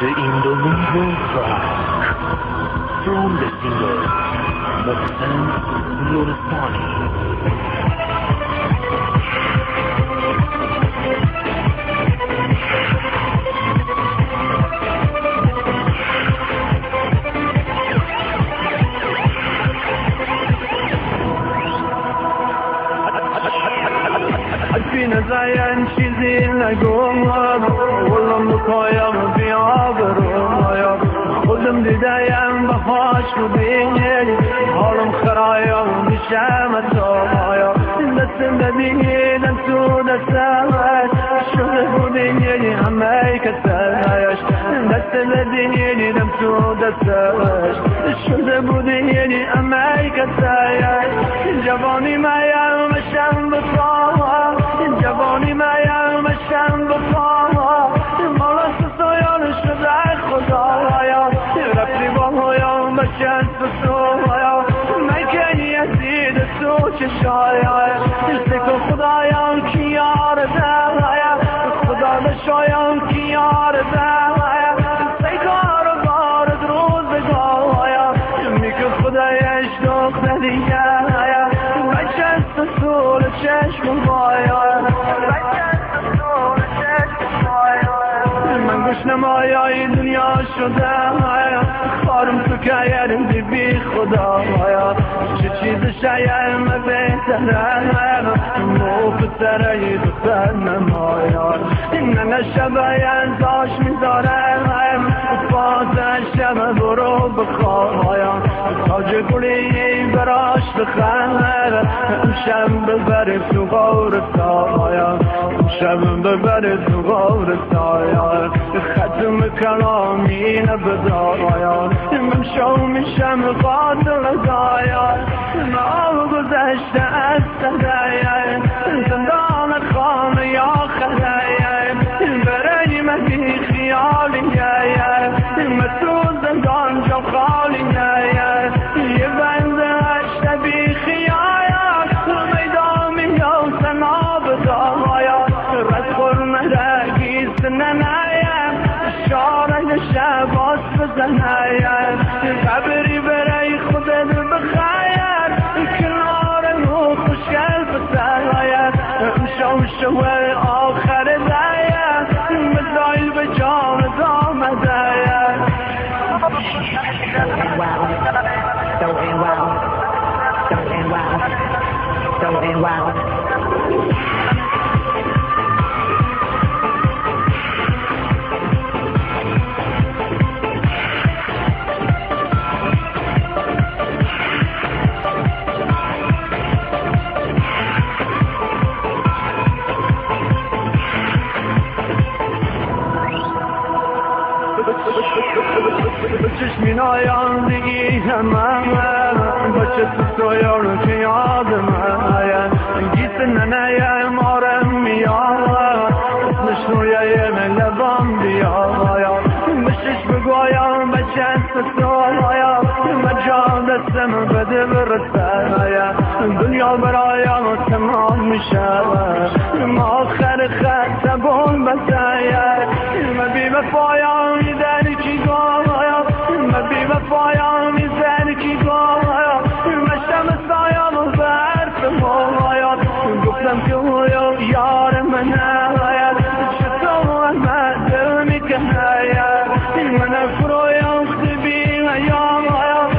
The Indonesia track from the singer Mohsen Nurasani. فينا زين چیزی نگم ولم بکایم بیابرم خودم دیدم بهاش ببینی حالم خرایم میشم اتایا دستم ببینم تو دستمش شده بودینی همه کتنش دستم ببینم تو دستمش شده بودینی همه کتنش جوانی مایم مشم بفاهم جوانی مایم مشم بفاهم مالا سویان شده خدایا رفتی با هایم بشن سویا مکنی ازید تو چشایا سکو خدایم کیار دایا خدا بشایم کیار دایا سیکار بارد روز بگایا میکن خدایش دخت دیگه بچه سول چشم بایا من گوش نمایای دنیا شده خارم تو که یارم دی بی خدا چه چیز شایم بهتره مو پسره دختر نمایار نه شبه داش میذارم بازه شبه برو بخوایم تاج گلی براش بخیر شب ببر تو غور سایا شب ببر تو غور سایا ختم کلامی نبدایا ممشو میشم قاتل دایا ما گذشته از صدایا زندان خانه یا خدایا برای مدی خیالی مسوز زندان جو خالی یه بند اشتبی خیایا میدامی یا سنا بدایا رد خورمه گیست ننایم شارع شباس بزنایم قبری برای خودت بخایر کنار رو خوشگل بسرایم شوه آخر دایم مزایل به جان دامه دایم Don't end well. Don't end well. Don't end well. چشمین آیان دیگی همه بچه سویان که یادم گیت ننایم آرم میاد اسمش رویایم لبام بیایا بشش بگویم بچه سویا مجال دستم بده برسایا دنیا برایم تمام میشه ما آخر خط بون بسایا ما بی وفایم یدنی کی گایا ما بی وفایم یدنی کی گایا مشتم سایم و برف مویا گفتم که هویا یار من هاید چطور من دل میکنه من فرویم خدبی ایام هایا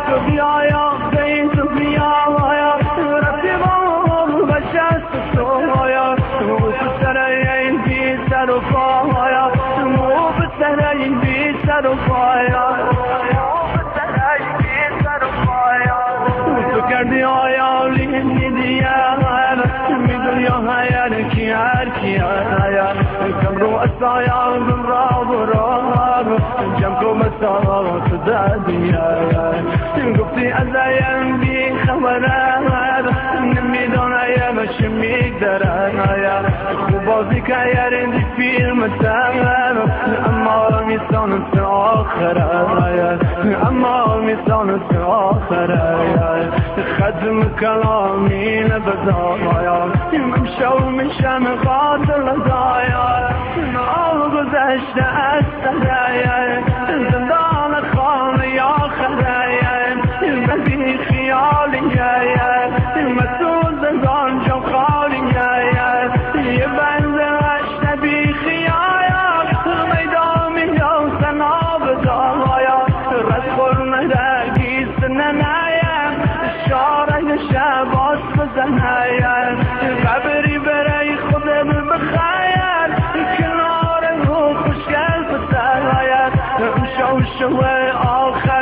تو بیایا زین تو بیایا رفتی با بشست سویا تو سره این بی سر و پایا مو بسره این بی سر و پایا تو کردی آیا لیدی دیگر میدونی هایر کی هر کی هایر کم رو اسایا را برا جمع کم اسایا صدادی گفتی از ایم بی خبره نمیدونه مش میگدره خوب بازی که یارین دی فیلم تر اما میسان تو آخره اما میسان تو آخره خدم کلامی نبدایا ممشو میشم قاتل دایا ما گذشته از صدایا وشوي آخر